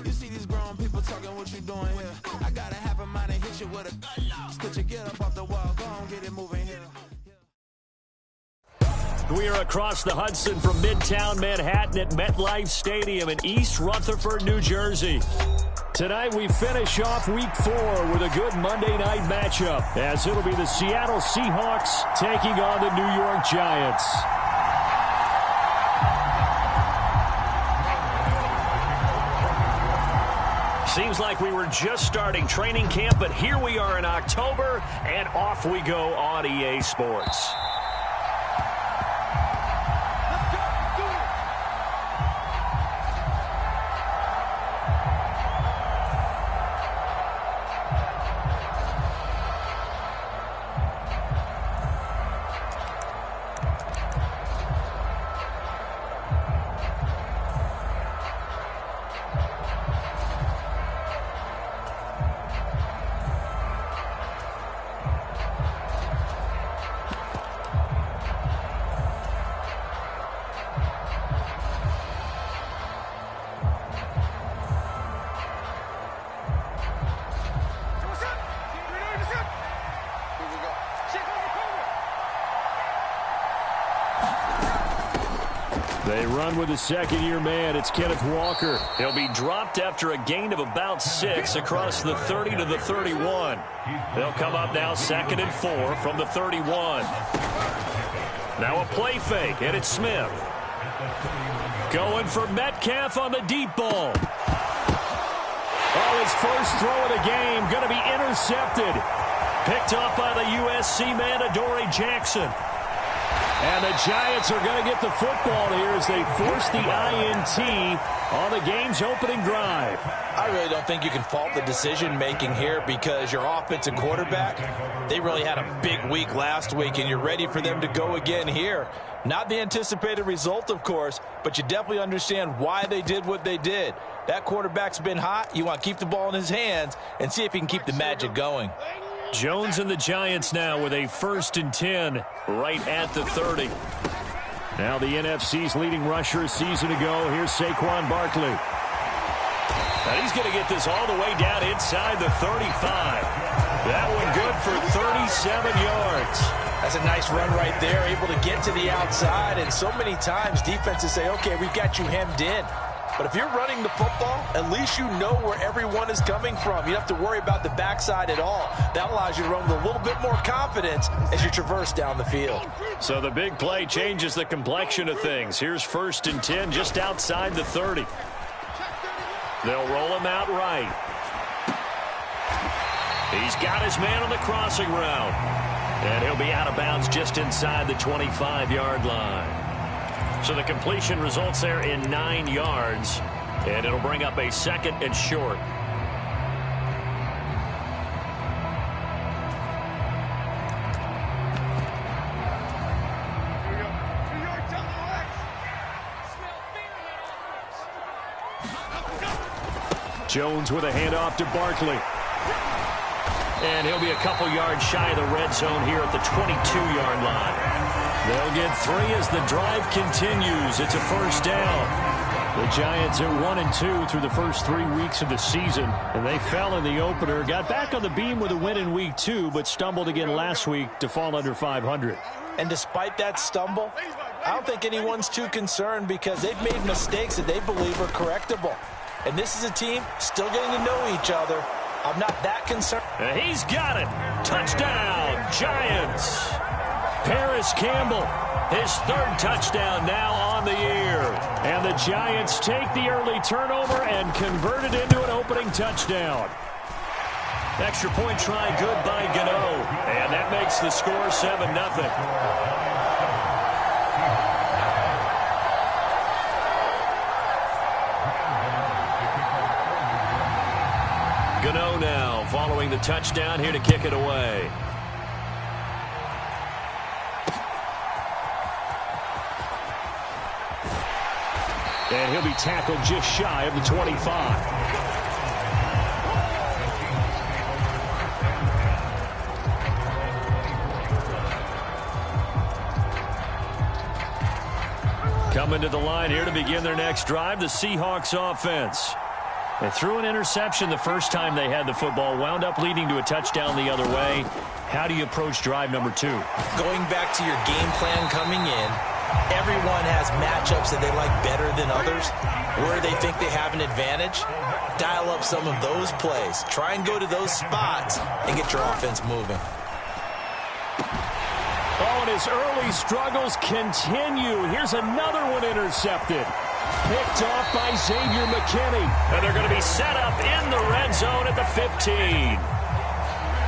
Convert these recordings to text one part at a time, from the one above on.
You see these grown people talking, what you doing here? I gotta have a mind and hit you with a stitch you, get up off the wall, go on, get it moving here. We are across the Hudson from Midtown Manhattan at MetLife Stadium in East Rutherford, New Jersey. Tonight we finish off Week 4 with a good Monday night matchup, as it'll be the Seattle Seahawks taking on the New York Giants. Seems like we were just starting training camp, but here we are in October, and off we go on EA Sports. They run with a second-year man. It's Kenneth Walker. He'll be dropped after a gain of about 6 across the 30 to the 31. They'll come up now 2nd and 4 from the 31. Now a play fake, and it's Smith. Going for Metcalf on the deep ball. Oh, his first throw of the game going to be intercepted. Picked off by the USC man, Adoree Jackson. And the Giants are going to get the football here as they force the INT on the game's opening drive. I really don't think you can fault the decision-making here because your offensive quarterback, they really had a big week last week, and you're ready for them to go again here. Not the anticipated result, of course, but you definitely understand why they did what they did. That quarterback's been hot. You want to keep the ball in his hands and see if he can keep the magic going. Jones and the Giants now with a 1st and 10 right at the 30. Now the NFC's leading rusher a season ago. Here's Saquon Barkley. Now he's going to get this all the way down inside the 35. That one good for 37 yards. That's a nice run right there, able to get to the outside. And so many times defenses say, okay, we've got you hemmed in. But if you're running the football, at least you know where everyone is coming from. You don't have to worry about the backside at all. That allows you to run with a little bit more confidence as you traverse down the field. So the big play changes the complexion of things. Here's 1st and 10 just outside the 30. They'll roll him out right. He's got his man on the crossing route. And he'll be out of bounds just inside the 25-yard line. So the completion results there in 9 yards, and it'll bring up a 2nd and short. Jones with a handoff to Barkley. And he'll be a couple yards shy of the red zone here at the 22-yard line. They'll get 3 as the drive continues. It's a 1st down. The Giants are 1-2 through the first 3 weeks of the season, and they fell in the opener. Got back on the beam with a win in Week 2, but stumbled again last week to fall under 500. And despite that stumble, I don't think anyone's too concerned because they've made mistakes that they believe are correctable. And this is a team still getting to know each other. I'm not that concerned. And he's got it. Touchdown, Giants. Paris Campbell, his 3rd touchdown now on the year. And the Giants take the early turnover and convert it into an opening touchdown. Extra point try good by Gano. And that makes the score 7-0. Gano now following the touchdown here to kick it away. And he'll be tackled just shy of the 25. Coming to the line here to begin their next drive, the Seahawks offense. They threw an interception the first time they had the football, wound up leading to a touchdown the other way. How do you approach drive number 2? Going back to your game plan coming in, everyone has matchups that they like better than others. Where they think they have an advantage, dial up some of those plays. Try and go to those spots and get your offense moving. Oh, and his early struggles continue. Here's another one intercepted. Picked off by Xavier McKinney. And they're going to be set up in the red zone at the 15.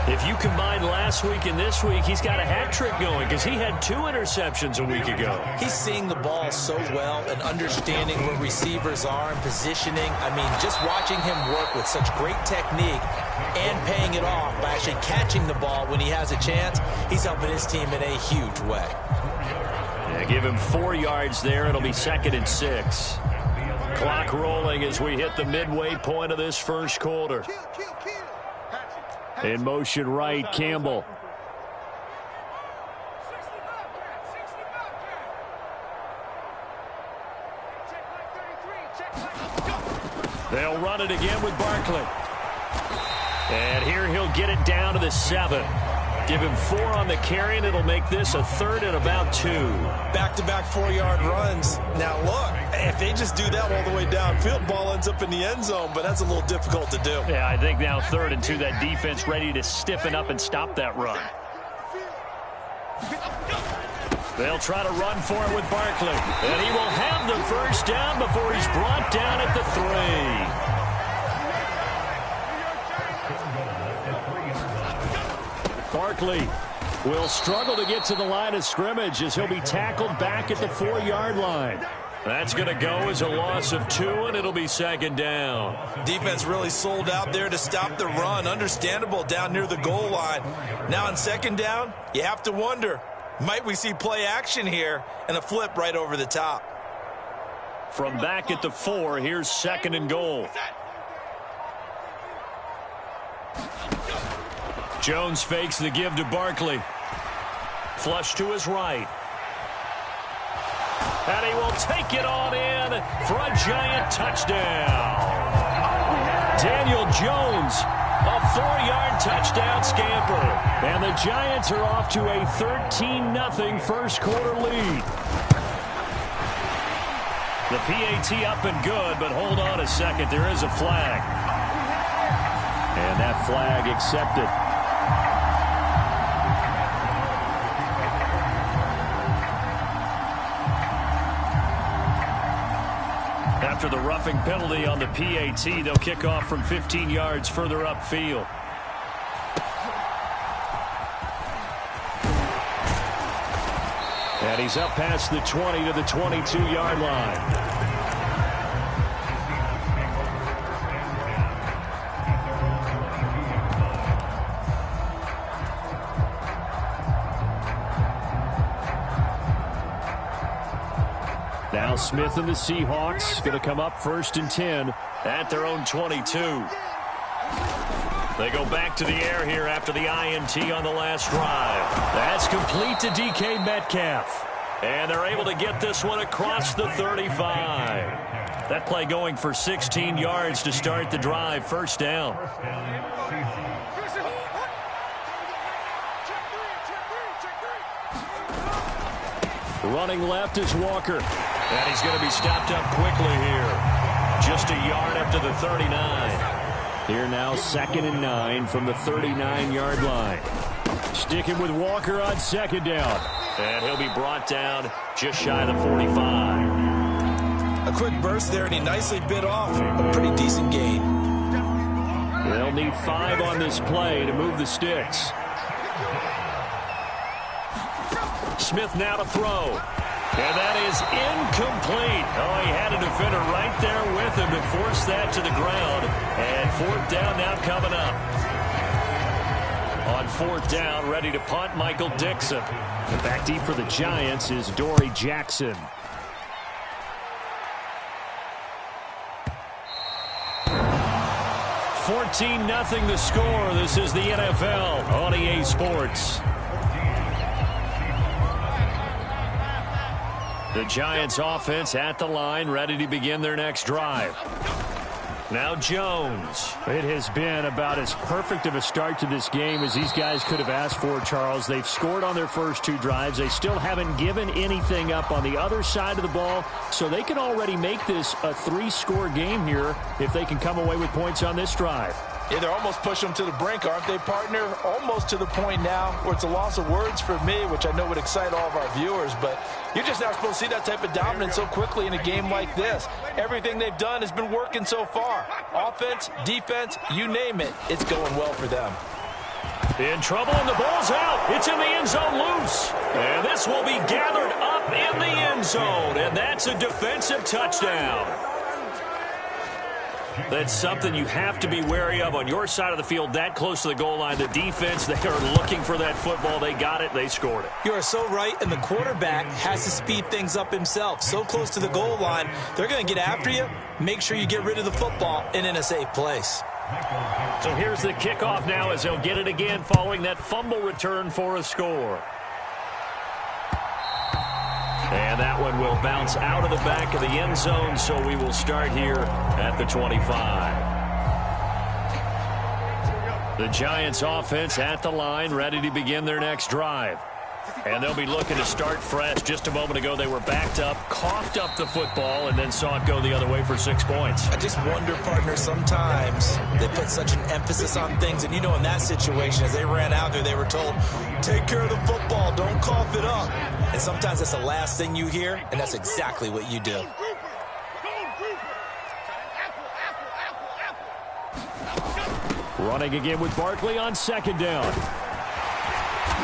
If you combine last week and this week, he's got a hat trick going because he had 2 interceptions a week ago. He's seeing the ball so well and understanding where receivers are and positioning. I mean, just watching him work with such great technique and paying it off by actually catching the ball when he has a chance, he's helping his team in a huge way. Yeah, give him 4 yards there. It'll be 2nd and 6. Clock rolling as we hit the midway point of this first quarter. In motion right, Campbell. They'll run it again with Barkley. And here he'll get it down to the 7. Give him 4 on the carry, and it'll make this a 3rd and about 2. Back-to-back 4-yard runs. Now, look, if they just do that all the way downfield, ball ends up in the end zone, but that's a little difficult to do. Yeah, I think now 3rd and 2, that defense ready to stiffen up and stop that run. They'll try to run for it with Barkley. And he will have the first down before he's brought down at the 3. Barkley will struggle to get to the line of scrimmage as he'll be tackled back at the 4-yard line. That's going to go as a loss of 2, and it'll be 2nd down. Defense really sold out there to stop the run. Understandable down near the goal line. Now on 2nd down, you have to wonder, might we see play action here and a flip right over the top? From back at the 4, here's 2nd and goal. Jones fakes the give to Barkley. Flush to his right. And he will take it on in for a giant touchdown. Daniel Jones, a 4-yard touchdown scamper. And the Giants are off to a 13-0 first quarter lead. The PAT up and good, but hold on a second. There is a flag. And that flag accepted. After the roughing penalty on the PAT, they'll kick off from 15 yards further upfield. And he's up past the 20 to the 22-yard line. Now Smith and the Seahawks going to come up 1st and 10 at their own 22. They go back to the air here after the INT on the last drive. That's complete to DK Metcalf. And they're able to get this one across the 35. That play going for 16 yards to start the drive. 1st down. Running left is Walker. And he's going to be stopped up quickly here. Just a yard up to the 39. Here now 2nd and 9 from the 39-yard line. Sticking with Walker on 2nd down. And he'll be brought down just shy of the 45. A quick burst there, and he nicely bit off a pretty decent gain. They'll need 5 on this play to move the sticks. Smith now to throw. And that is incomplete. Oh, he had a defender right there with him to force that to the ground. And 4th down now coming up. On 4th down, ready to punt, Michael Dixon. And back deep for the Giants is Dory Jackson. $14-0 the score. This is the NFL on EA Sports. The Giants offense at the line, ready to begin their next drive. Now Jones. It has been about as perfect of a start to this game as these guys could have asked for, Charles. They've scored on their first 2 drives. They still haven't given anything up on the other side of the ball, so they can already make this a 3-score game here if they can come away with points on this drive. Yeah, they're almost pushing them to the brink, aren't they, partner? Almost to the point now where it's a loss of words for me, which I know would excite all of our viewers, but you're just not supposed to see that type of dominance so quickly in a game like this. Everything they've done has been working so far. Offense, defense, you name it, it's going well for them. In trouble, and the ball's out. It's in the end zone loose. And this will be gathered up in the end zone, and that's a defensive touchdown. That's something you have to be wary of on your side of the field, that close to the goal line. The defense, they are looking for that football. They got it. They scored it. You are so right, and the quarterback has to speed things up himself. So close to the goal line, they're going to get after you. Make sure you get rid of the football and in a safe place. So here's the kickoff now as they'll get it again following that fumble return for a score. And that one will bounce out of the back of the end zone, so we will start here at the 25. The Giants offense at the line, ready to begin their next drive. And they'll be looking to start fresh. Just a moment ago, they were backed up, coughed up the football, and then saw it go the other way for 6 points. I just wonder, partner, sometimes they put such an emphasis on things. And, you know, in that situation, as they ran out there, they were told, take care of the football, don't cough it up. And sometimes that's the last thing you hear, and that's exactly what you do. Running again with Barkley on 2nd down.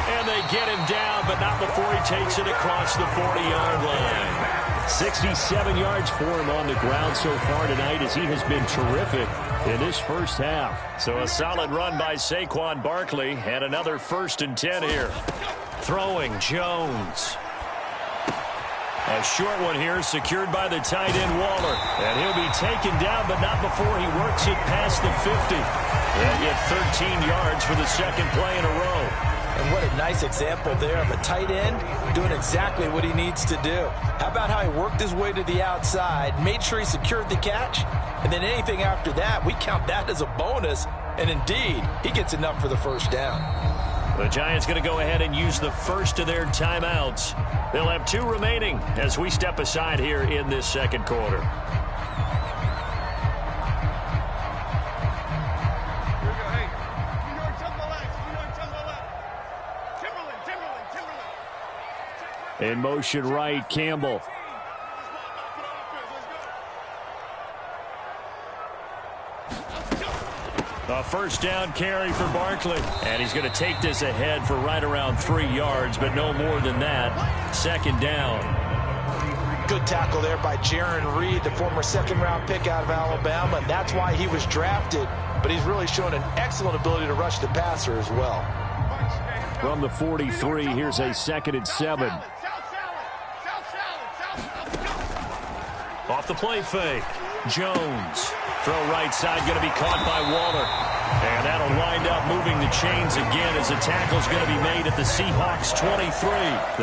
And they get him down, but not before he takes it across the 40-yard line. 67 yards for him on the ground so far tonight as he has been terrific in this first half. So a solid run by Saquon Barkley and another 1st and 10 here. Throwing Jones. A short one here secured by the tight end Waller. And he'll be taken down, but not before he works it past the 50. They'll get 13 yards for the 2nd play in a row. And what a nice example there of a tight end doing exactly what he needs to do. How about how he worked his way to the outside, made sure he secured the catch, and then anything after that, we count that as a bonus. And indeed, he gets enough for the 1st down. The Giants going to go ahead and use the first of their timeouts. They'll have 2 remaining as we step aside here in this 2nd quarter. In motion right, Campbell. A 1st down carry for Barkley. And he's going to take this ahead for right around 3 yards, but no more than that. 2nd down. Good tackle there by Jaron Reed, the former 2nd-round pick out of Alabama. And that's why he was drafted, but he's really shown an excellent ability to rush the passer as well. From the 43, here's a 2nd and 7. Off the play fake. Jones. Throw right side, going to be caught by Waller. And that'll wind up moving the chains again as the tackle's going to be made at the Seahawks 23.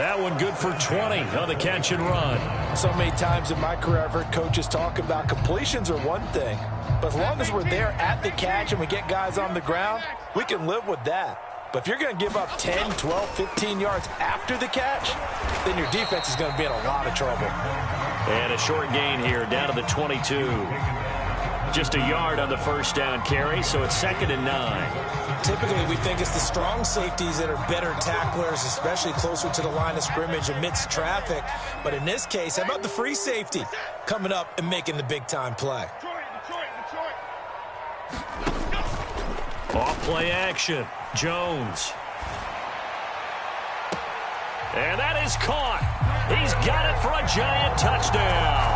That one good for 20 on the catch and run. So many times in my career I've heard coaches talk about completions are one thing, but as long as we're there at the catch and we get guys on the ground, we can live with that. But if you're going to give up 10, 12, 15 yards after the catch, then your defense is going to be in a lot of trouble. And a short gain here down to the 22. Just a yard on the 1st down carry, so it's 2nd and 9. Typically, we think it's the strong safeties that are better tacklers, especially closer to the line of scrimmage amidst traffic. But in this case, how about the free safety coming up and making the big-time play? Off play action. Jones. And that is caught. He's got it for a Giant touchdown.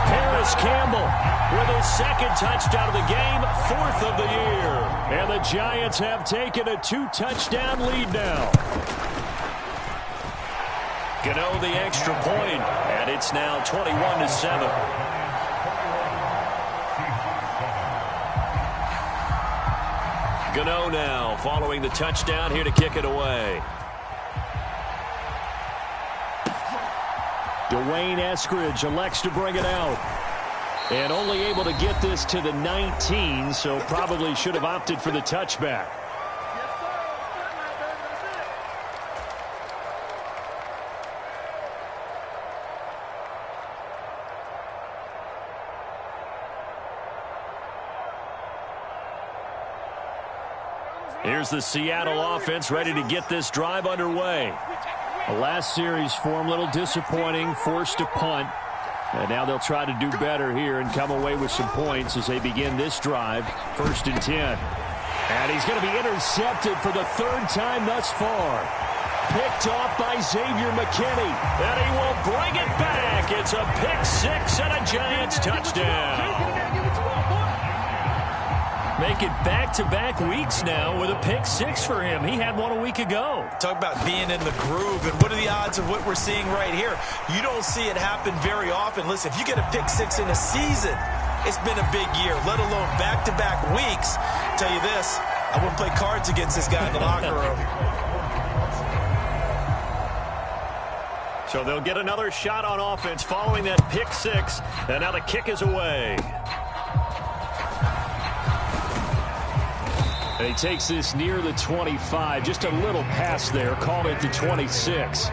Paris Campbell with his 2nd touchdown of the game, 4th of the year. And the Giants have taken a 2-touchdown lead now. Gano the extra point, and it's now 21-7. Gano now following the touchdown here to kick it away. Dwayne Eskridge elects to bring it out. And only able to get this to the 19, so probably should have opted for the touchback. Here's the Seattle offense ready to get this drive underway. The last series for him, a little disappointing, forced a punt. And now they'll try to do better here and come away with some points as they begin this drive. 1st and 10. And he's going to be intercepted for the 3rd time thus far. Picked off by Xavier McKinney. And he will bring it back. It's a pick 6 and a Giants touchdown. Make it back-to-back weeks now with a pick 6 for him. He had one a week ago. Talk about being in the groove, and what are the odds of what we're seeing right here? You don't see it happen very often. Listen, if you get a pick 6 in a season, it's been a big year, let alone back-to-back weeks. I'll tell you this, I wouldn't play cards against this guy in the locker room. So they'll get another shot on offense following that pick 6, and now the kick is away. And he takes this near the 25. Just a little pass there. Call it the 26.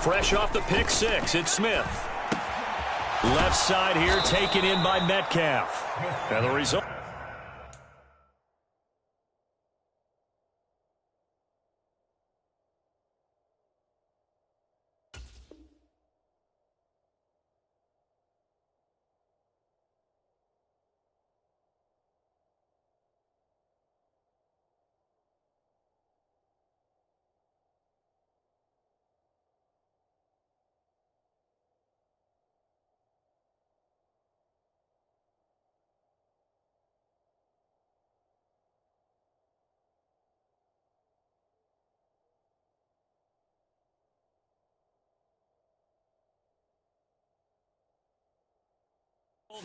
Fresh off the pick 6, it's Smith. Left side here taken in by Metcalf. And the result.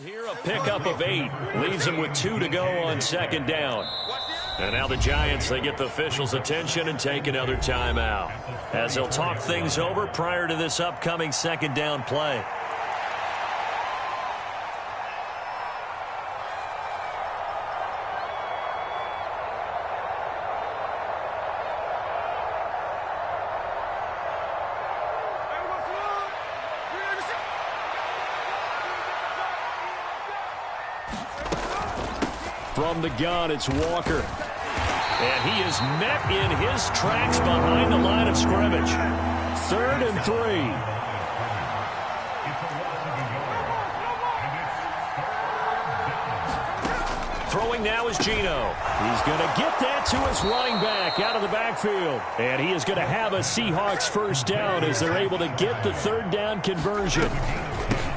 Here a pickup of 8. Leaves him with 2 to go on 2nd down. And now the Giants, they get the officials' attention and take another timeout as they'll talk things over prior to this upcoming 2nd down play. From the gun, it's Walker. And he is met in his tracks behind the line of scrimmage. 3rd and 3. Throwing now is Geno. He's going to get that to his running back out of the backfield. And he is going to have a Seahawks 1st down as they're able to get the 3rd down conversion.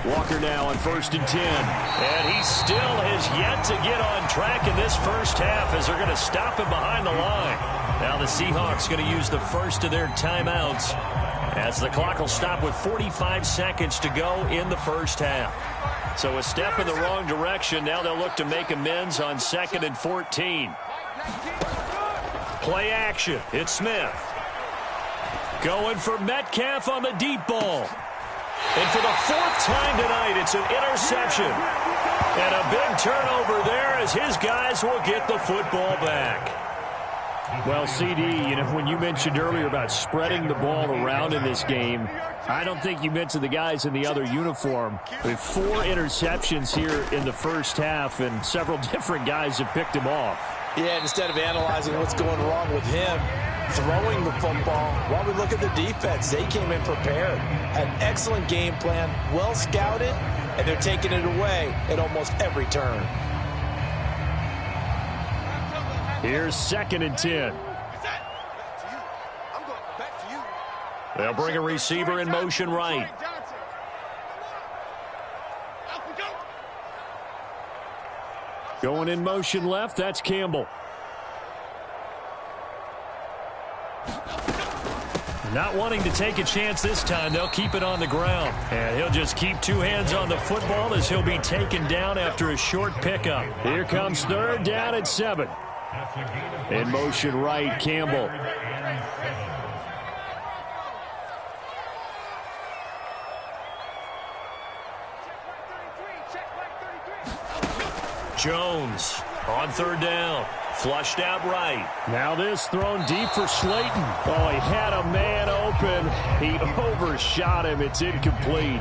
Walker now on 1st and 10. And he still has yet to get on track in this 1st half as they're going to stop him behind the line. Now the Seahawks going to use the first of their timeouts as the clock will stop with 45 seconds to go in the 1st half. So a step in the wrong direction. Now they'll look to make amends on 2nd and 14. Play action. It's Smith. Going for Metcalf on the deep ball. And for the 4th time tonight, it's an interception. And a big turnover there as his guys will get the football back. Well, CD, you know, when you mentioned earlier about spreading the ball around in this game, I don't think you mentioned the guys in the other uniform. With 4 interceptions here in the 1st half, and several different guys have picked him off. Yeah, instead of analyzing what's going wrong with him throwing the football, while we look at the defense, they came in prepared. Had an excellent game plan, well scouted, and they're taking it away at almost every turn. Here's 2nd and 10. They'll bring a receiver in motion right. Going in motion left, that's Campbell. Not wanting to take a chance this time, they'll keep it on the ground. And he'll just keep two hands on the football as he'll be taken down after a short pickup. Here comes third down at 7. In motion right, Campbell. Jones on third down. Flushed out right. Now this thrown deep for Slayton. Oh, he had a man open. He overshot him. It's incomplete.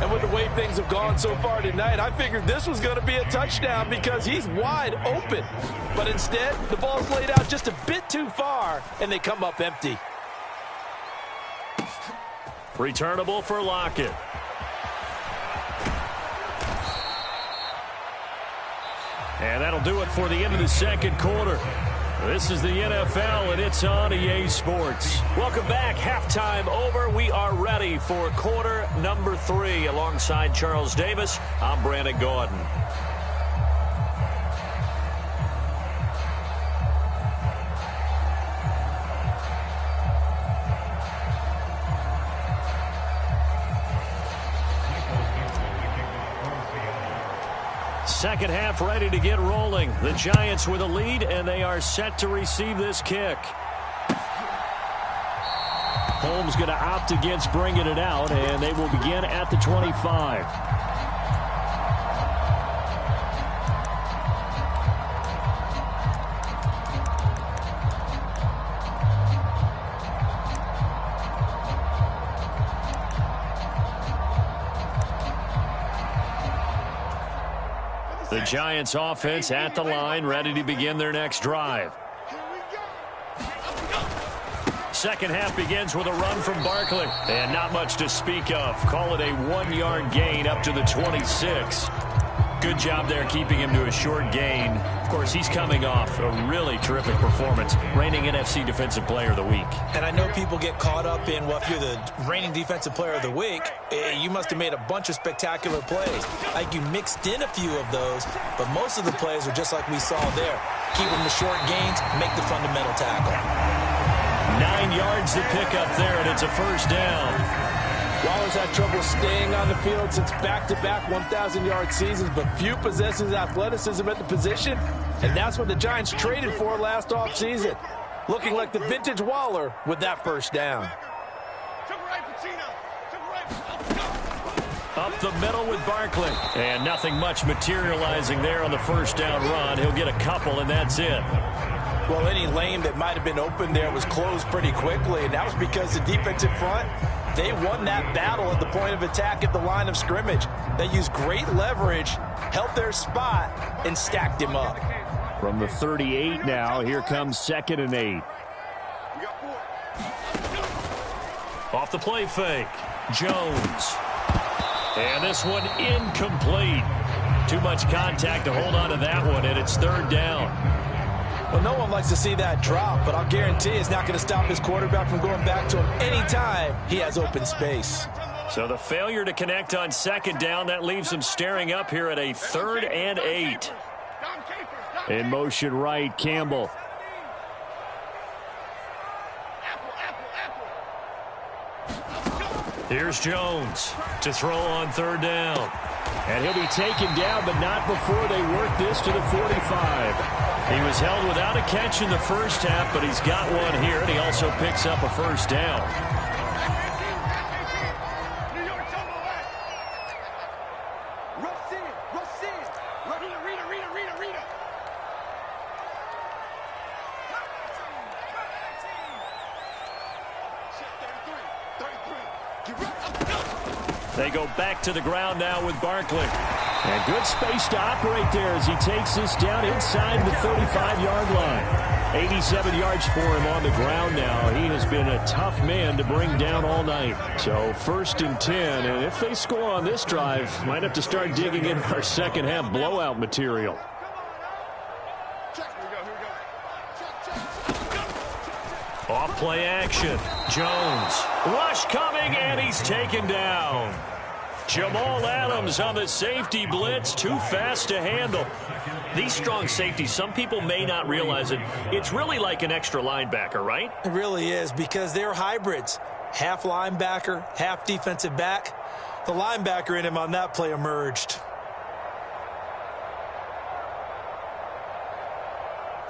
And with the way things have gone so far tonight, I figured this was going to be a touchdown because he's wide open. But instead, the ball's laid out just a bit too far, and they come up empty. Returnable for Lockett. And that'll do it for the end of the second quarter. This is the NFL, and it's on EA Sports. Welcome back. Halftime over. We are ready for quarter number 3. Alongside Charles Davis, I'm Brandon Gordon. Second half ready to get rolling. The Giants with a lead, and they are set to receive this kick. Holmes going to opt against bringing it out, and they will begin at the 25. The Giants offense at the line, ready to begin their next drive. Second half begins with a run from Barkley. And not much to speak of. Call it a 1-yard gain up to the 26. Good job there keeping him to a short gain. Of course, he's coming off a really terrific performance. Reigning NFC Defensive Player of the Week. And I know people get caught up in, well, if you're the reigning Defensive Player of the Week, you must have made a bunch of spectacular plays. I think you mixed in a few of those, but most of the plays are just like we saw there. Keep them to short gains, make the fundamental tackle. 9 yards to pick up there, and it's a first down. Waller's had trouble staying on the field since back-to-back 1,000-yard seasons, but few possesses athleticism at the position, and that's what the Giants traded for last offseason. Looking like the vintage Waller with that first down. Up the middle with Barkley. And nothing much materializing there on the first down run. He'll get a couple, and that's it. Well, any lane that might have been open there was closed pretty quickly, and that was because the defensive front, they won that battle at the point of attack at the line of scrimmage. They used great leverage, held their spot, and stacked him up. From the 38 now, here comes 2nd and 8. Off the play fake, Jones. And this one incomplete. Too much contact to hold on to that one, and it's third down. Well, no one likes to see that drop, but I'll guarantee it's not going to stop his quarterback from going back to him anytime he has open space. So the failure to connect on second down, that leaves him staring up here at a 3rd and 8. In motion right, Campbell. Here's Jones to throw on 3rd down. And he'll be taken down, but not before they work this to the 45. He was held without a catch in the first half, but he's got one here, and he also picks up a first down. They go back to the ground now with Barkley. And good space to operate there as he takes this down inside the 35-yard line. 87 yards for him on the ground now. He has been a tough man to bring down all night. So 1st and 10, and if they score on this drive, might have to start digging in our second half blowout material. Off play action. Jones. Rush coming, and he's taken down. Jamal Adams on the safety blitz, too fast to handle. These strong safeties, some people may not realize it. It's really like an extra linebacker, right? It really is, because they're hybrids. Half linebacker, half defensive back. The linebacker in him on that play emerged.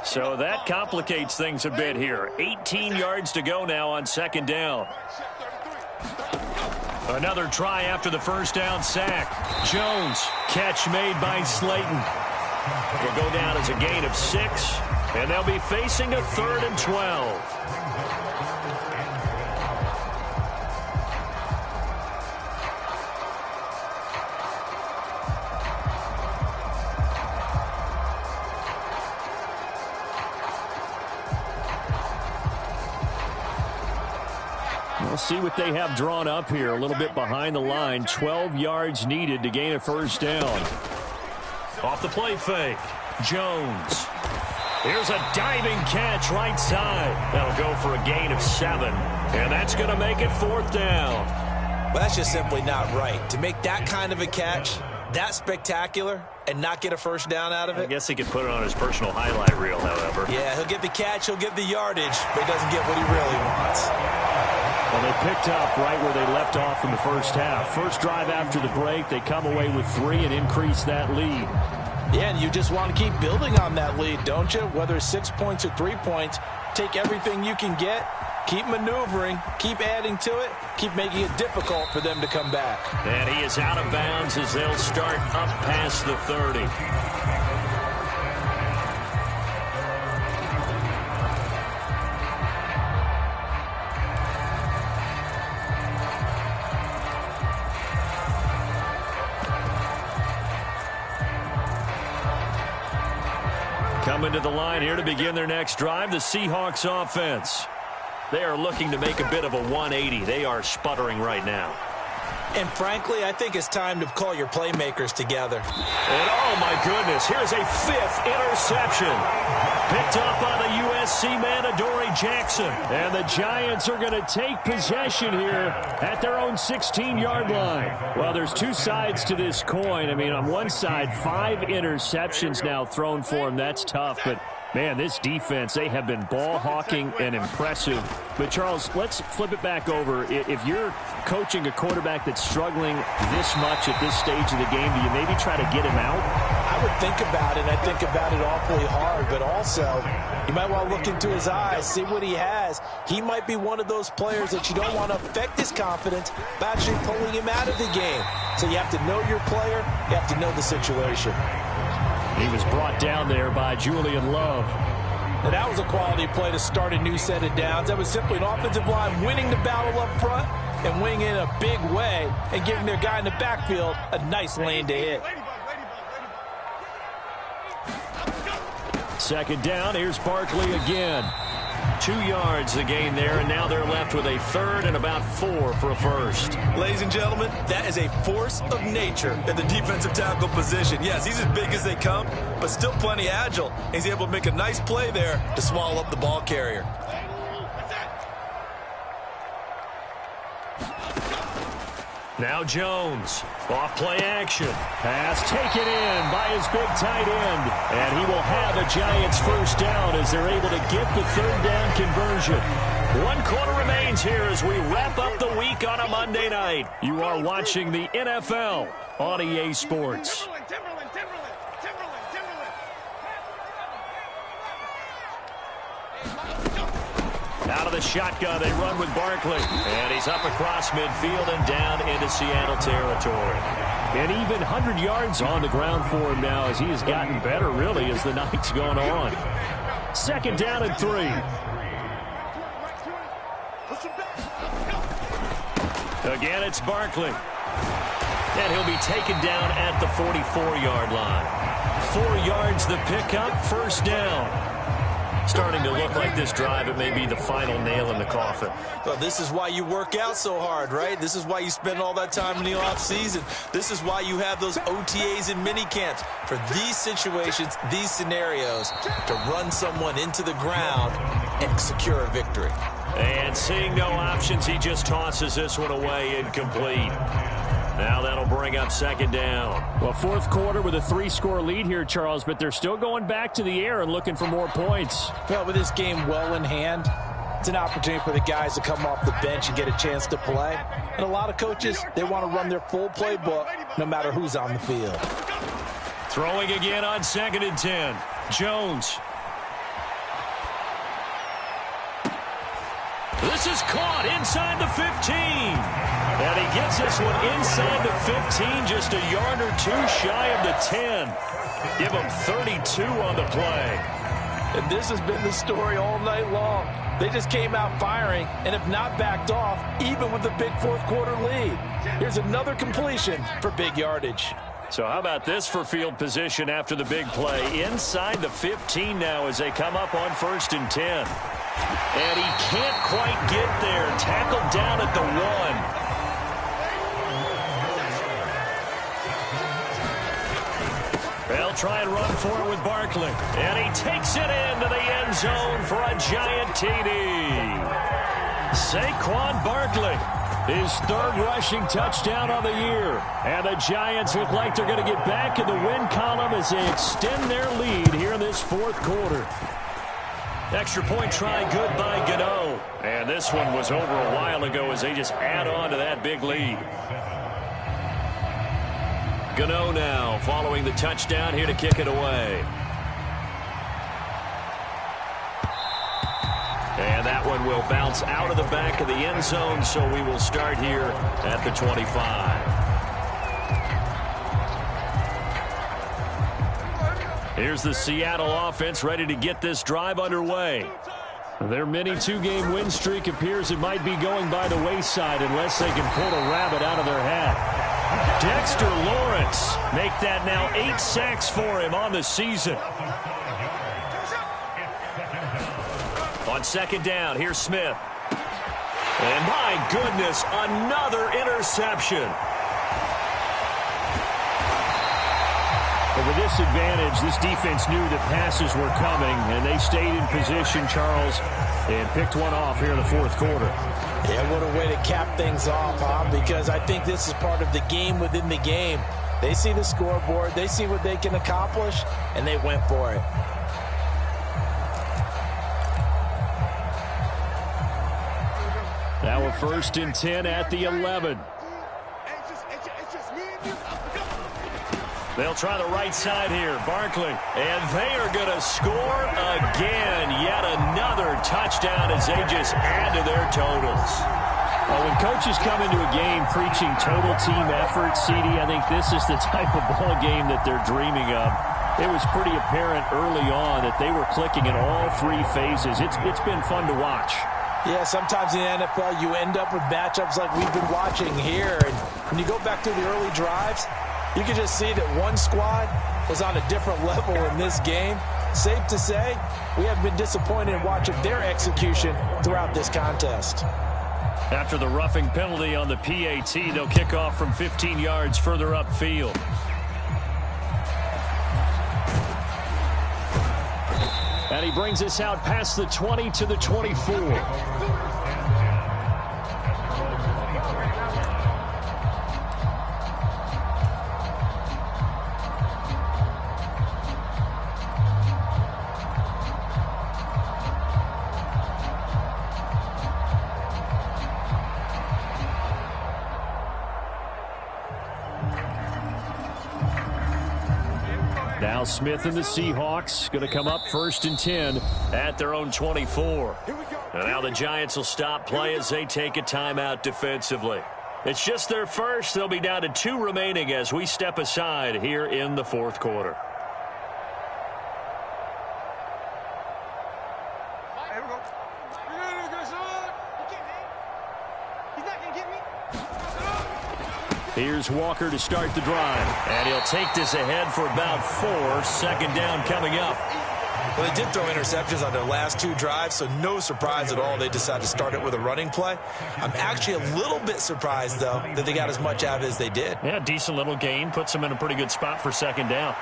So that complicates things a bit here. 18 yards to go now on second down. Another try after the first down sack. Jones, catch made by Slayton. Will go down as a gain of 6, and they'll be facing a 3rd and 12. We'll see what they have drawn up here. A little bit behind the line. 12 yards needed to gain a first down. Off the play fake. Jones. Here's a diving catch right side. That'll go for a gain of 7. And that's going to make it 4th down. Well, that's just simply not right. To make that kind of a catch, that spectacular, and not get a first down out of it. I guess he could put it on his personal highlight reel, however. Yeah, he'll get the catch, he'll get the yardage, but he doesn't get what he really wants. Well, they picked up right where they left off in the first half. First drive after the break, they come away with 3 and increase that lead. Yeah, and you just want to keep building on that lead, don't you? Whether it's 6 points or 3 points, take everything you can get, keep maneuvering, keep adding to it, keep making it difficult for them to come back. And he is out of bounds as they'll start up past the 30. Coming to the line here to begin their next drive, the Seahawks offense. They are looking to make a bit of a 180. They are sputtering right now. And frankly, I think it's time to call your playmakers together. And oh my goodness, here's a 5th interception. Picked up on the USC man, Adoree Jackson. And the Giants are going to take possession here at their own 16-yard line. Well, there's 2 sides to this coin. I mean, on one side, 5 interceptions now thrown for him. That's tough, but man, this defense, they have been ball hawking and impressive. But, Charles, let's flip it back over. If you're coaching a quarterback that's struggling this much at this stage of the game, do you maybe try to get him out? I would think about it. I think about it awfully hard, but also you might want to look into his eyes, see what he has. He might be one of those players that you don't want to affect his confidence by actually pulling him out of the game. So you have to know your player. You have to know the situation. He was brought down there by Julian Love. And that was a quality play to start a new set of downs. That was simply an offensive line winning the battle up front and winning in a big way and giving their guy in the backfield a nice lane to hit. Second down, here's Barkley again. 2 yards the gain there, and now they're left with a 3rd and about 4 for a first. Ladies and gentlemen, that is a force of nature at the defensive tackle position. Yes, he's as big as they come, but still plenty agile. He's able to make a nice play there to swallow up the ball carrier. Now Jones, off play action. Pass taken in by his big tight end. And he will have a Giants first down as they're able to get the 3rd down conversion. 1 quarter remains here as we wrap up the week on a Monday night. You are watching the NFL on EA Sports. Out of the shotgun, they run with Barkley. And he's up across midfield and down into Seattle territory. And even 100 yards on the ground for him now as he has gotten better, really, as the night's gone on. Second down and 3. Again, it's Barkley. And he'll be taken down at the 44-yard line. 4 yards the pickup, first down. Starting to look like this drive, it may be the final nail in the coffin. Well, this is why you work out so hard, right? This is why you spend all that time in the offseason. This is why you have those OTAs and mini camps for these situations, these scenarios, to run someone into the ground and secure a victory. And seeing no options, he just tosses this one away incomplete. Now that'll bring up second down. Well, fourth quarter with a 3-score lead here, Charles, but they're still going back to the air and looking for more points. Well, with this game well in hand, it's an opportunity for the guys to come off the bench and get a chance to play. And a lot of coaches, they want to run their full playbook no matter who's on the field. Throwing again on 2nd and 10. Jones. This is caught inside the 15. And he gets this one inside the 15, just a yard or two shy of the 10. Give him 32 on the play. And this has been the story all night long. They just came out firing and have not backed off, even with the big fourth quarter lead. Here's another completion for big yardage. So how about this for field position after the big play? Inside the 15 now as they come up on 1st and 10. And he can't quite get there. Tackled down at the 1. They'll try and run for it with Barkley. And he takes it into the end zone for a giant TD. Saquon Barkley, his 3rd rushing touchdown on the year. And the Giants look like they're going to get back in the win column as they extend their lead here in this fourth quarter. Extra point try good by Gano. And this one was over a while ago as they just add on to that big lead. Gano now following the touchdown here to kick it away. And that one will bounce out of the back of the end zone, so we will start here at the 25. Here's the Seattle offense ready to get this drive underway. Their mini 2-game win streak appears it might be going by the wayside unless they can pull a rabbit out of their hat. Dexter Lawrence make that now 8 sacks for him on the season. On 2nd down, here's Smith. And my goodness, another interception. But with this advantage, this defense knew that passes were coming, and they stayed in position, Charles, and picked one off here in the fourth quarter. Yeah, what a way to cap things off, huh? Because I think this is part of the game within the game. They see the scoreboard, they see what they can accomplish, and they went for it. Now a 1st and 10 at the 11. They'll try the right side here. Barkley. And they are going to score again. Yet another touchdown as they just add to their totals. Well, when coaches come into a game preaching total team effort, CD, I think this is the type of ball game that they're dreaming of. It was pretty apparent early on that they were clicking in all 3 phases. It's been fun to watch. Yeah, sometimes in the NFL you end up with matchups like we've been watching here. And when you go back through the early drives, you can just see that one squad was on a different level in this game. Safe to say, we have been disappointed in watching their execution throughout this contest. After the roughing penalty on the PAT, they'll kick off from 15 yards further upfield. And he brings us out past the 20 to the 24. Now Smith and the Seahawks going to come up 1st and 10 at their own 24. And now the Giants will stop play as they take a timeout defensively. It's just their first. They'll be down to 2 remaining as we step aside here in the fourth quarter. Here's Walker to start the drive. And he'll take this ahead for about 4. 2nd down coming up. Well, they did throw interceptions on their last 2 drives, so no surprise at all they decided to start it with a running play. I'm actually a little bit surprised, though, that they got as much out of it as they did. Yeah, decent little gain. Puts them in a pretty good spot for 2nd down.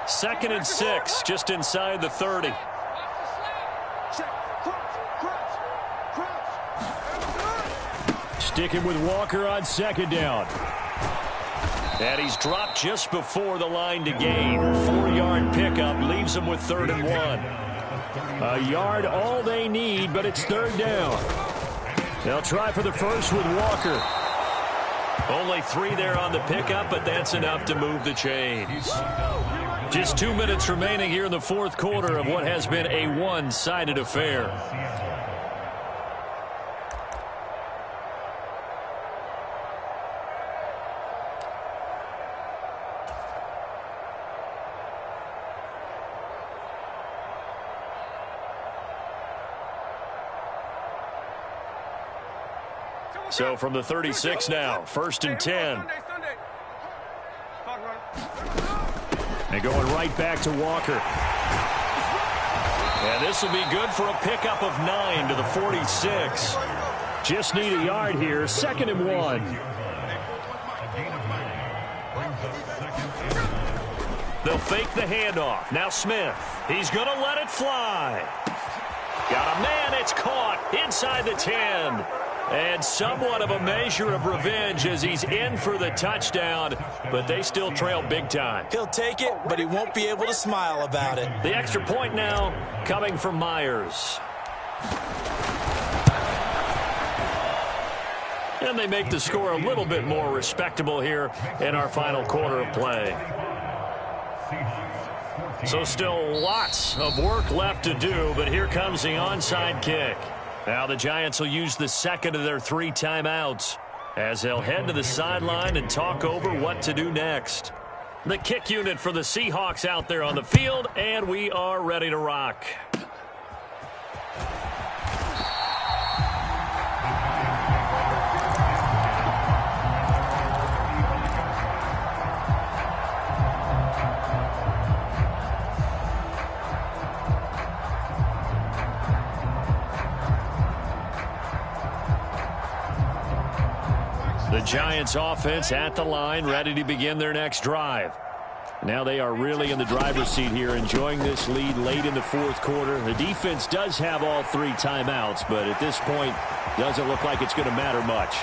Second and 6, just inside the 30. Sticking with Walker on second down. And he's dropped just before the line to gain. 4-yard pickup leaves him with 3rd and 1. A yard all they need, but it's 3rd down. They'll try for the first with Walker. Only 3 there on the pickup, but that's enough to move the chains. Just 2 minutes remaining here in the 4th quarter of what has been a one-sided affair. So from the 36 now, 1st and 10. And going right back to Walker. And this will be good for a pickup of 9 to the 46. Just need a yard here, 2nd and 1. They'll fake the handoff. Now Smith. He's going to let it fly. Got a man. It's caught inside the 10. And somewhat of a measure of revenge as he's in for the touchdown, but they still trail big time. He'll take it, but he won't be able to smile about it. The extra point now coming from Myers. And they make the score a little bit more respectable here in our final quarter of play. So still lots of work left to do, but here comes the onside kick. Now the Giants will use the 2nd of their 3 timeouts as they'll head to the sideline and talk over what to do next. The kick unit for the Seahawks out there on the field, and we are ready to rock. The Giants offense at the line, ready to begin their next drive. Now they are really in the driver's seat here, enjoying this lead late in the 4th quarter. The defense does have all 3 timeouts, but at this point, doesn't look like it's going to matter much.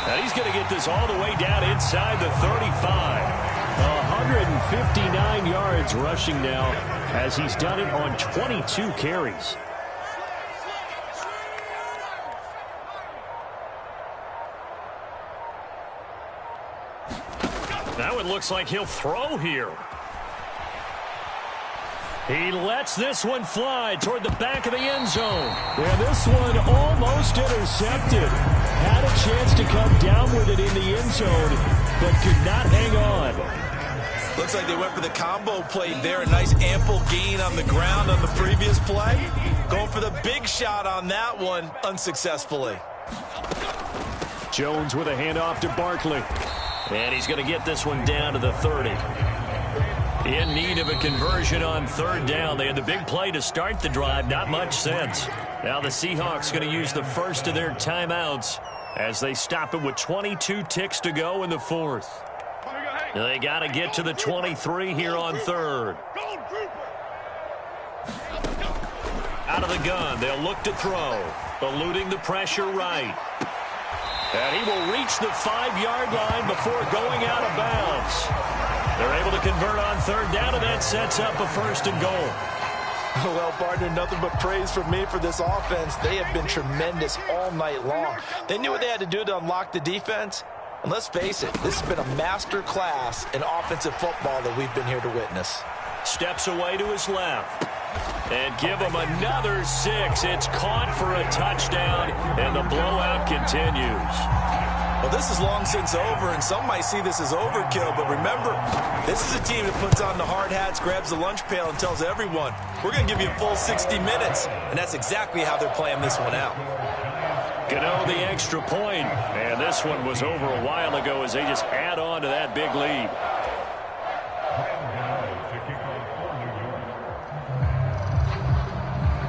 Now he's going to get this all the way down inside the 35. 159 yards rushing now as he's done it on 22 carries. Now it looks like he'll throw here. He lets this one fly toward the back of the end zone. Yeah, this one almost intercepted. Had a chance to come down with it in the end zone, but could not hang on. Looks like they went for the combo play there. A nice ample gain on the ground on the previous play. Going for the big shot on that one unsuccessfully. Jones with a handoff to Barkley. And he's going to get this one down to the 30. In need of a conversion on 3rd down. They had the big play to start the drive. Not much sense. Now the Seahawks going to use the first of their timeouts as they stop it with 22 ticks to go in the 4th. They got to get to the 23 here on 3rd. Out of the gun. They'll look to throw. Eluding the pressure right. And he will reach the 5-yard line before going out of bounds. They're able to convert on 3rd down, and that sets up a 1st and goal. Well, partner, nothing but praise from me for this offense. They have been tremendous all night long. They knew what they had to do to unlock the defense. And let's face it, this has been a master class in offensive football that we've been here to witness. Steps away to his left. And give him another 6. It's caught for a touchdown, and the blowout continues. Well, this is long since over, and some might see this as overkill. But remember, this is a team that puts on the hard hats, grabs the lunch pail, and tells everyone, we're going to give you a full 60 minutes. And that's exactly how they're playing this one out. Gano the extra point. And this one was over a while ago as they just add on to that big lead.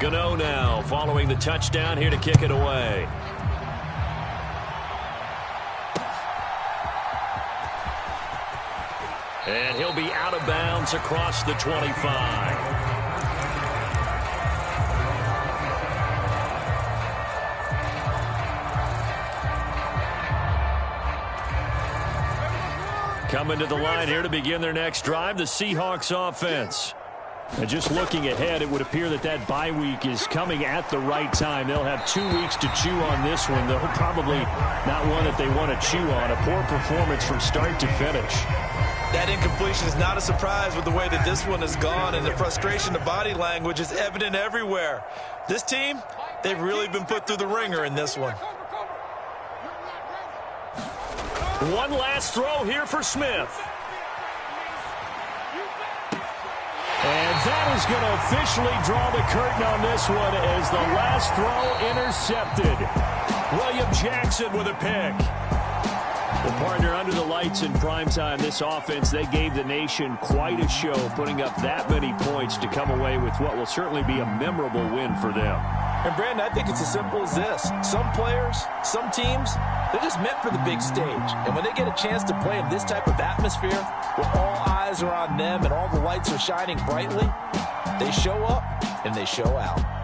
Gano now following the touchdown here to kick it away. And he'll be out of bounds across the 25. Coming to the line here to begin their next drive, the Seahawks offense. And just looking ahead, it would appear that that bye week is coming at the right time. They'll have 2 weeks to chew on this one, though probably not one that they want to chew on. A poor performance from start to finish. That incompletion is not a surprise with the way that this one has gone, and the frustration, the body language is evident everywhere. This team, they've really been put through the ringer in this one. One last throw here for Smith. And that is going to officially draw the curtain on this one as the last throw intercepted. William Jackson with a pick. The partner under the lights in primetime, this offense, they gave the nation quite a show, putting up that many points to come away with what will certainly be a memorable win for them. And, Brandon, I think it's as simple as this. Some players, some teams, they're just meant for the big stage. And when they get a chance to play in this type of atmosphere, where all eyes are on them and all the lights are shining brightly, they show up and they show out.